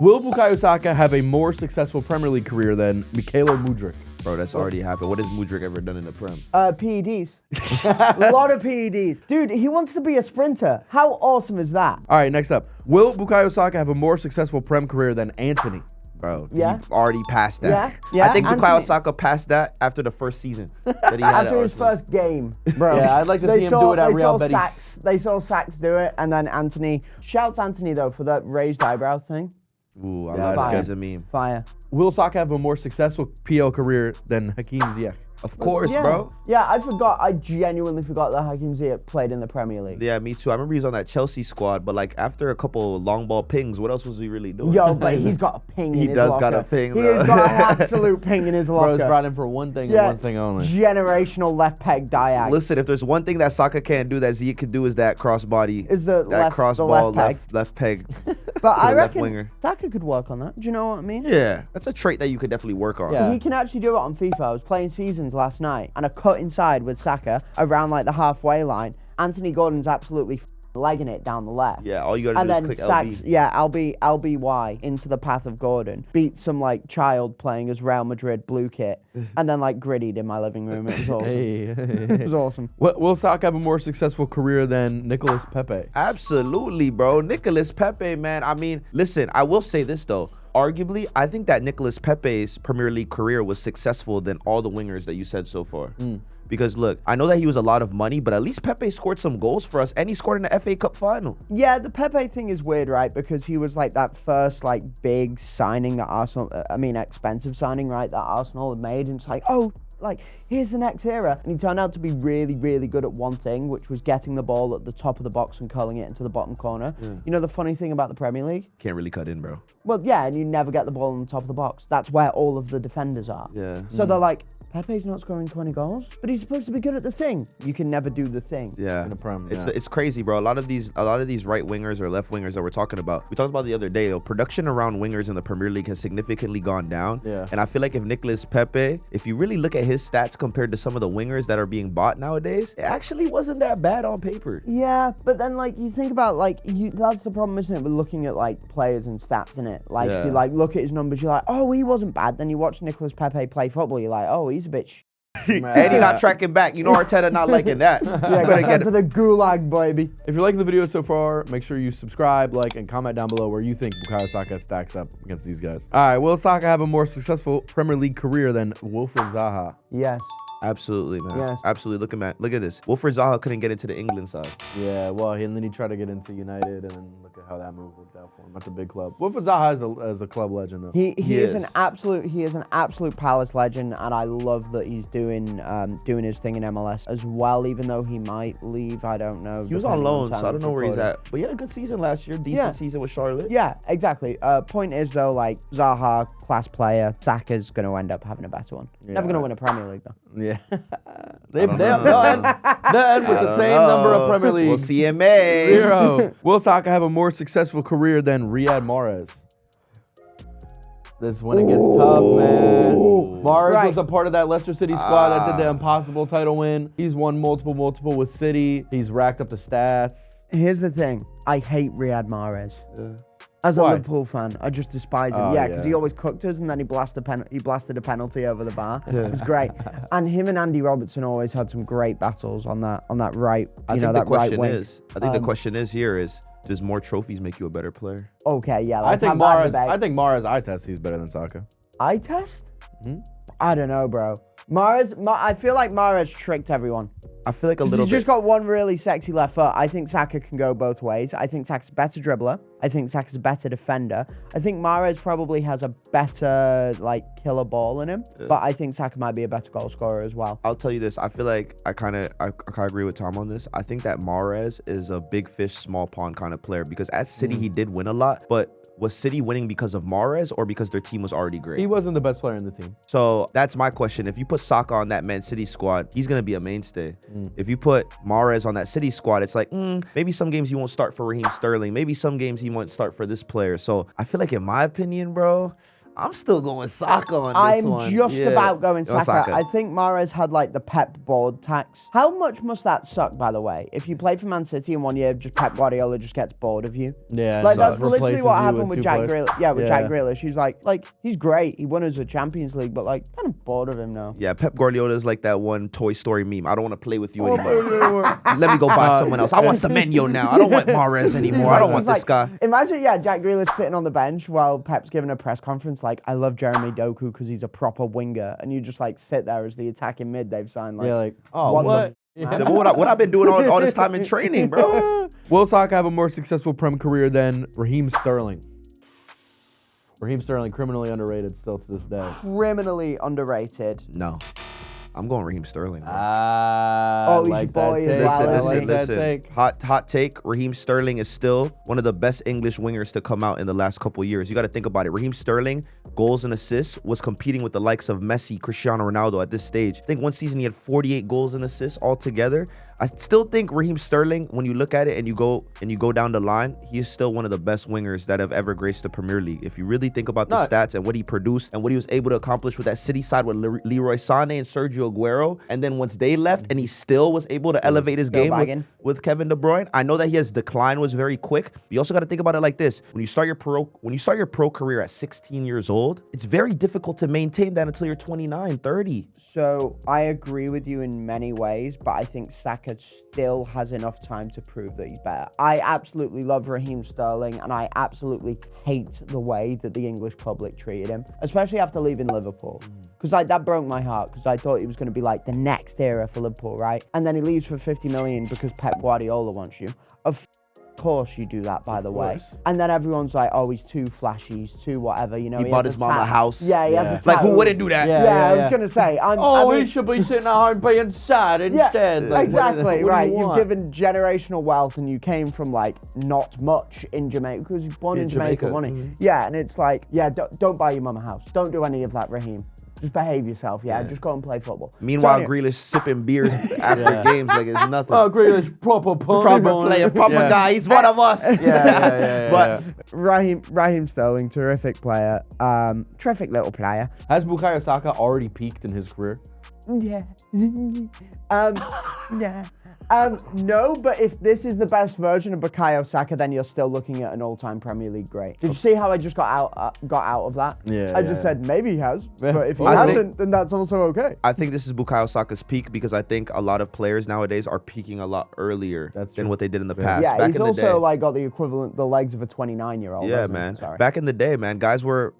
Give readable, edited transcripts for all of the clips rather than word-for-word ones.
Will Bukayo Saka have a more successful Premier League career than Mykhailo Mudryk? Bro, that's already happened. What has Mudryk ever done in the Prem? PEDs. A lot of PEDs. Dude, he wants to be a sprinter. How awesome is that? All right, next up. Will Bukayo Saka have a more successful Prem career than Antony? Bro, Yeah. he already passed that. Yeah. I think Bukayo Antony. Saka passed that after the first season that he had After at his Arsenal. first game, bro. Yeah, I'd like to see him do it at Real Betis. They saw Sachs do it, and then Antony. Shouts Antony, though, for that raised eyebrow thing. Ooh, I Yeah, love that's that as a meme. Fire. Will Saka have a more successful PL career than Hakim Ziyech? Of course, Yeah. bro. Yeah, I genuinely forgot that Hakim Ziyech played in the Premier League. Yeah, me too. I remember he was on that Chelsea squad, but like after a couple long ball pings, what else was he really doing? Yo, but he's got a ping in He his does locker. got a ping, He though. has got an absolute ping in his locker. Bro's brought in for one thing and one thing only. Generational left peg diag. Listen, if there's one thing that Saka can't do that Ziyech can do is that crossbody. Is the that left- cross the ball left peg. But I the left reckon winger. Saka could work on that. Do you know what I mean? Yeah, that's a trait that you could definitely work on. Yeah. He can actually do it on FIFA. I was playing Seasons last night, and I cut inside with Saka around like the halfway line. Anthony Gordon's absolutely legging it down the left. Yeah, all you gotta And do is then click Sachs, LB. yeah, LBY into the path of Gordon. Beat some like child playing as Real Madrid blue kit, and then like grittied in my living room. It was awesome. It was awesome. Will Saka have a more successful career than Nicolas Pepe? Absolutely, bro. Nicolas Pepe, man. I mean, listen, I will say this though. Arguably, I think that Nicolas Pepe's Premier League career was successful than all the wingers that you said so far. Because look, I know that he was a lot of money, but at least Pepe scored some goals for us, and he scored in the FA Cup final. Yeah, the Pepe thing is weird, right? Because he was like that first like big signing that Arsenal, expensive signing, right? That Arsenal had made, and it's like, oh, like here's the next era. And he turned out to be really, really good at one thing, which was getting the ball at the top of the box and curling it into the bottom corner. You know the funny thing about the Premier League? Can't really cut in, bro. Well, yeah, and you never get the ball on the top of the box. That's where all of the defenders are. Yeah. So they're like, Pepe's not scoring 20 goals, but he's supposed to be good at the thing. You can never do the thing. Yeah, In the Prem, it's yeah. it's crazy, bro. A lot of these right wingers or left wingers that we're talking about, we talked about the other day. Production around wingers in the Premier League has significantly gone down. Yeah. And I feel like if Nicolas Pepe, if you really look at his stats compared to some of the wingers that are being bought nowadays, it actually wasn't that bad on paper. Yeah, but then like you think about like that's the problem, isn't it? With looking at like players and stats, innit? Like Yeah. you like look at his numbers, you're like, oh, he wasn't bad. Then you watch Nicolas Pepe play football, you're like, oh, he's a bitch. And he's not tracking back. You know Arteta not liking that. Yeah, Better get get to the gulag, baby. If you're liking the video so far, make sure you subscribe, like, and comment down below where you think Bukayo Saka stacks up against these guys. All right, will Saka have a more successful Premier League career than Wilfried Zaha? Yes. Absolutely, man. Yes. Absolutely. Look at this. Wilfried Zaha couldn't get into the England side. Yeah, well, and then he tried to get into United, and then look at how that move worked out for him at the big club. Wilfried Zaha is a club legend, though. He is is. an absolute Palace legend, and I love that he's doing his thing in MLS as well. Even though he might leave, I don't know. He was on depending loan, time so I don't of know where he's recording. at. But he had a good season last year. Decent Yeah. season with Charlotte. Yeah, exactly. Point is though, like Zaha, class player. Saka's going to end up having a better one. Never going to win a Premier League though. Yeah. they'll end with the same number of Premier Leagues. We'll see in May. 0. Will Saka have a more successful career than Riyad Mahrez? This when it gets tough, man. Mahrez Right. was a part of that Leicester City squad that did the impossible title win. He's won multiple with City. He's racked up the stats. Here's the thing. I hate Riyad Mahrez. As a Why? Liverpool fan, I just despise him. Oh, Yeah, because yeah. he always cooked us, and then he blasted a penalty over the bar. It was great. And him and Andy Robertson always had some great battles on that right. I think that the right question wing. is, the question is here is, does more trophies make you a better player? Okay, yeah. I Let's think have that Mahrez. debate. I think Mahrez eye test. He's better than Saka. Eye test? Mhm. I don't know, bro. I feel like Mahrez tricked everyone. I feel like a little He's bit. just got one really sexy left foot. I think Saka can go both ways. I think Saka's a better dribbler. I think Saka's a better defender. I think Mahrez probably has a better killer ball in him, but I think Saka might be a better goal scorer as well. I'll tell you this. I feel like I kind of agree with Tom on this. I think that Mahrez is a big fish, small pond kind of player because at City he did win a lot, but was City winning because of Mahrez or because their team was already great? He wasn't the best player in the team. So that's my question. If you put Saka on that Man City squad, he's going to be a mainstay. If you put Mahrez on that City squad, it's like, maybe some games he won't start for Raheem Sterling. Maybe some games he won't start for this player. So I feel like, in my opinion, bro, I'm still going Saka on this one. I'm just about going Go Saka. I think Mahrez had like the Pep board tax. How much must that suck, by the way? If you play for Man City in 1 year, just Pep Guardiola just gets bored of you. Yeah, like so that's literally replaces what you happened with with two Jack players. Grealish. Yeah, with Jack Grealish, he's like he's great. He won us a Champions League, but like kind of bored of him now. Yeah, Pep Guardiola is like that one Toy Story meme. I don't want to play with you anymore. Let me go buy someone else. I want Semenyo now. I don't want Mahrez anymore. I don't want this guy. Imagine, Jack Grealish sitting on the bench while Pep's giving a press conference like, I love Jeremy Doku because he's a proper winger, and you just like sit there as the attacking mid they've signed. Like, oh, what? What I've been doing all this time in training, bro. Will Saka have a more successful Prem career than Raheem Sterling? Raheem Sterling, criminally underrated still to this day. Criminally underrated. No. I'm going Raheem Sterling, bro. Oh, he's your boy as well. Listen. Hot take. Raheem Sterling is still one of the best English wingers to come out in the last couple years. You got to think about it. Raheem Sterling, goals and assists, was competing with the likes of Messi, Cristiano Ronaldo at this stage. I think one season he had 48 goals and assists altogether. I still think Raheem Sterling, when you look at it and you go down the line, he is still one of the best wingers that have ever graced the Premier League. If you really think about the stats and what he produced and what he was able to accomplish with that City side with Leroy Sané and Sergio Aguero, and then once they left and he still was able to elevate his game with Kevin De Bruyne. I know that his decline was very quick, but you also got to think about it like this: when you start your pro career at 16 years old, it's very difficult to maintain that until you're 29, 30. So I agree with you in many ways, but I think Saka still has enough time to prove that he's better. I absolutely love Raheem Sterling, and I absolutely hate the way that the English public treated him, especially after leaving Liverpool. Because like that broke my heart, because I thought he was going to be like the next era for Liverpool, right? And then he leaves for 50 million because Pep Guardiola wants you. Of course you do that, by the way. And then everyone's like, oh, he's too flashy, he's too whatever, you know. He bought his mom a house. Yeah, he has a tattoo. Like, who wouldn't do that? Yeah, I was going to say. He should be sitting at home being sad instead. Like, exactly, what right. you You've want? given generational wealth and you came from, like, not much in Jamaica, because you're born in Jamaica, wasn't he? Yeah, and it's like, don't buy your mum a house. Don't do any of that, Raheem. Just behave yourself, just go and play football. Meanwhile, Grealish sipping beers after games like it's nothing. Oh, Grealish, proper player, proper guy. He's one of us. But Raheem Sterling, terrific player. Terrific little player. Has Bukayo Saka already peaked in his career? Yeah. No, but if this is the best version of Bukayo Saka, then you're still looking at an all-time Premier League great. Did you see how I just got out of that? Yeah. I just said maybe he has, but if he hasn't, then that's also okay. I think this is Bukayo Saka's peak because I think a lot of players nowadays are peaking a lot earlier than what they did in the past. Yeah, Back he's in the also day, like got the equivalent, the legs of a 29-year-old. Yeah, man. Back in the day, man, guys were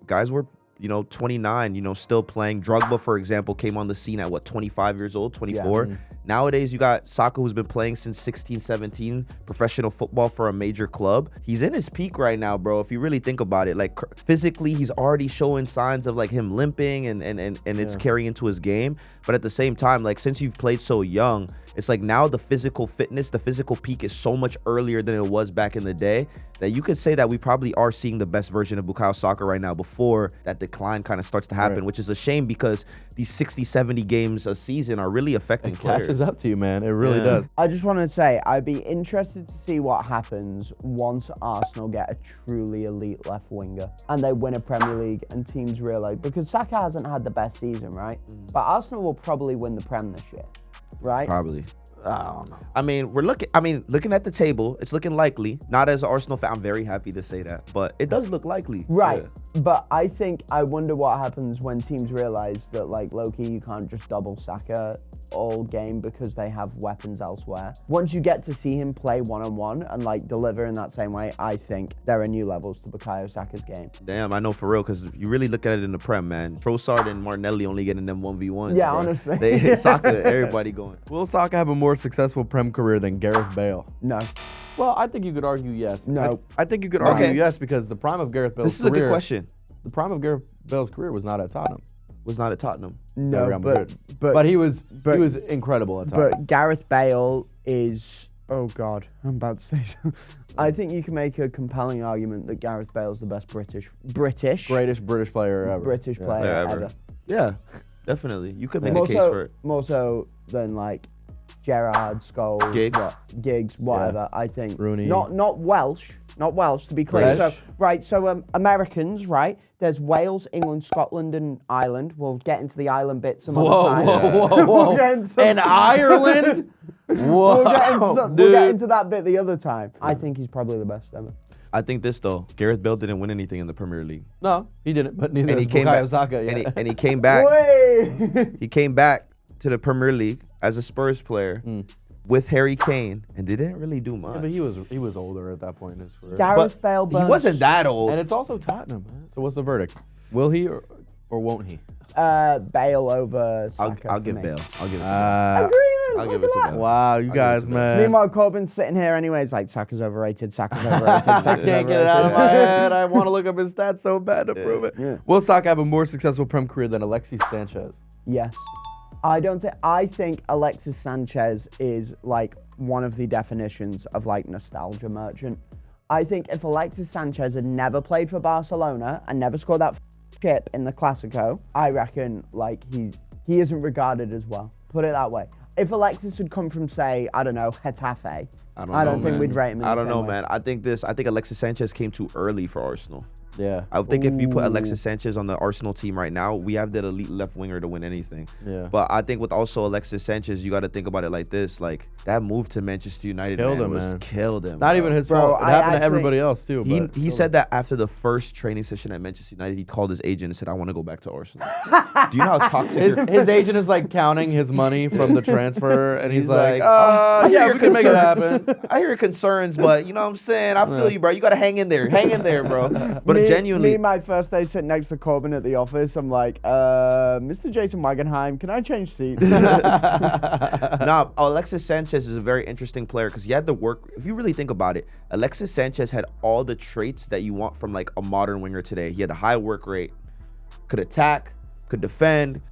29, still playing. Drogba, for example, came on the scene at 25 years old, 24. Yeah. Nowadays, you got Saka, who's been playing since 16, 17, professional football for a major club. He's in his peak right now, bro. If you really think about it, like physically, he's already showing signs of like him limping and it's carrying into his game. But at the same time, like since you've played so young, it's like now the physical fitness, the physical peak is so much earlier than it was back in the day that you could say that we probably are seeing the best version of Bukayo Saka right now before that decline kind of starts to happen, which is a shame because these 60, 70 games a season are really affecting players. It catches up to you, man. It really does. I just want to say, I'd be interested to see what happens once Arsenal get a truly elite left winger and they win a Premier League and teams realize, because Saka hasn't had the best season, right? But Arsenal will probably win the Prem this year. Right? Probably. I don't know. I mean, looking at the table, it's looking likely. Not as an Arsenal fan, I'm very happy to say that, but it does look likely. Right. Yeah. But I wonder what happens when teams realize that, like, low-key, you can't just double Saka all game because they have weapons elsewhere. Once you get to see him play one-on-one and, like, deliver in that same way, I think there are new levels to Bukayo Saka's game. Damn, I know for real, because if you really look at it in the Prem, man, Trossard and Martinelli only getting them 1v1s. Yeah, bro. honestly. They hit Saka, everybody going. Will Saka have a more successful Prem career than Gareth Bale? No. Well, I think you could argue yes. No. I think you could argue yes because the prime of Gareth Bale's career... This is a good question. The prime of Gareth Bale's career was not at Tottenham. Was not at Tottenham. No, but he was incredible at Tottenham. But Gareth Bale is... Oh, God. I'm about to say something. I think you can make a compelling argument that Gareth Bale's the best greatest British player ever. British player ever. Yeah, definitely. You could make a case for it. More so than, like, Gerrard, Scholes, Giggs, whatever. I think Rooney. Not Welsh, not Welsh, to be clear. British. So Americans, right? There's Wales, England, Scotland, and Ireland. We'll get into the Island bit some other time. Whoa. We'll get into And Ireland? Whoa, we'll get into that bit the other time. I think he's probably the best ever. I think this though, Gareth Bale didn't win anything in the Premier League. No, he didn't, but neither And he did came Bukayo back. Saka. Yeah. And he came back. Wait. He came back to the Premier League as a Spurs player with Harry Kane and didn't really do much. Yeah, but he was older at that point in his career. Gareth Bale. He wasn't that old. And it's also Tottenham. Man. So what's the verdict? Will he or won't he? Bale over Saka. I'll for give me. Bale. I'll give it to Agreement. Bale. I'll Look give at it to that. Bale. Wow, you guys, give it to man. Meanwhile, Corbin's sitting here anyways, like Saka's overrated. Saka's overrated. I Saka's can't get it out of my head. I want to look up his stats so bad to prove it. Yeah. Will Saka have a more successful Prem career than Alexis Sanchez? Yes. I think Alexis Sanchez is like one of the definitions of like nostalgia merchant. I think if Alexis Sanchez had never played for Barcelona and never scored that chip in the Clasico, I reckon like he isn't regarded as well. Put it that way. If Alexis had come from, say, I don't know, Getafe, I don't think we'd rate him in I the don't same know, way. man. I think Alexis Sanchez came too early for Arsenal. Yeah. I think if you put Alexis Sanchez on the Arsenal team right now, we have that elite left winger to win anything. Yeah. But I think with also Alexis Sanchez, you got to think about it like this: like that move to Manchester United killed him. Not even his Bro, fault. It happened to everybody else too. But He said that after the first training session at Manchester United, he called his agent and said, "I want to go back to Arsenal." Do you know how toxic? his agent is like counting his money from the transfer, and he's like, I hear yeah, your we can make it concerns. happen. I hear your concerns, but you know what I'm saying? I feel you, bro. You got to hang in there, bro. But genuinely, my first day sitting next to Corbin at the office, I'm like, Mr. Jason Wagenheim, can I change seats? Nah, Alexis Sanchez is a very interesting player because he had the work. If you really think about it, Alexis Sanchez had all the traits that you want from like a modern winger today. He had a high work rate, could attack, could defend,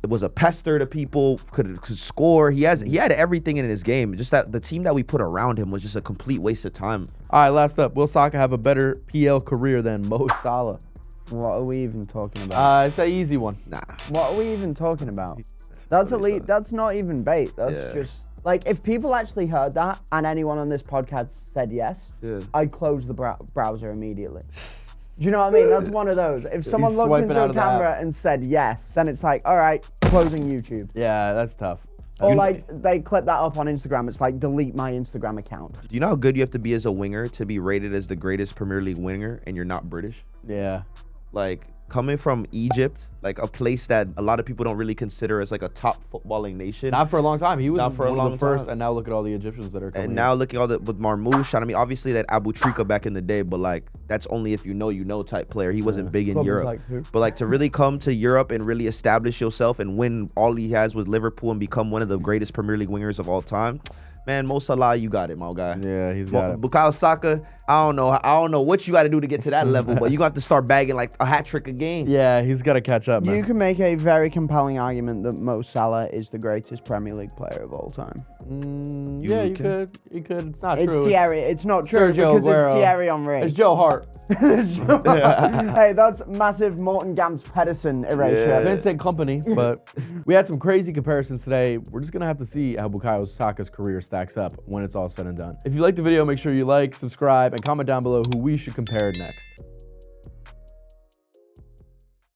was a pester to people, could score. He had everything in his game. Just that the team that we put around him was just a complete waste of time. All right, last up. Will Saka have a better PL career than Mo Salah? What are we even talking about? It's an easy one. Nah. What are we even talking about? That's elite. That's not even bait. That's just like if people actually heard that and anyone on this podcast said yes, I'd close the browser immediately. Do you know what I mean? That's one of those. If someone looked into a camera and said yes, then it's like, all right, closing YouTube. Yeah, that's tough. Or like they clip that up on Instagram. It's like delete my Instagram account. Do you know how good you have to be as a winger to be rated as the greatest Premier League winger and you're not British? Yeah. Like coming from Egypt, like a place that a lot of people don't really consider as like a top footballing nation. Not for a long time. He was Not for a one long of the first, time. and now look at all the Egyptians that are coming. And now looking at all the with Marmoush, I mean, obviously that Abu Trika back in the day, but like that's only if you know type player. He wasn't big in Club was Europe. like who? But like to really come to Europe and really establish yourself and win all he has with Liverpool and become one of the greatest Premier League wingers of all time. Man, Mo Salah, you got it, my guy. Yeah, he's got it. Bukayo Saka, I don't know what you got to do to get to that level, but you got to start bagging like a hat trick a game. Yeah, he's got to catch up, man. You can make a very compelling argument that Mo Salah is the greatest Premier League player of all time. Yeah, you could. You could. It's not It's true. Thierry. It's not true Sergio because Aguero. it's Thierry Henry. It's Joe Hart. Hey, that's massive Morton Gamps Pedersen erasure. Yeah. Vincent Company, but we had some crazy comparisons today. We're just going to have to see how Bukayo Saka's career stacks up when it's all said and done. If you liked the video, make sure you like, subscribe, and comment down below who we should compare next.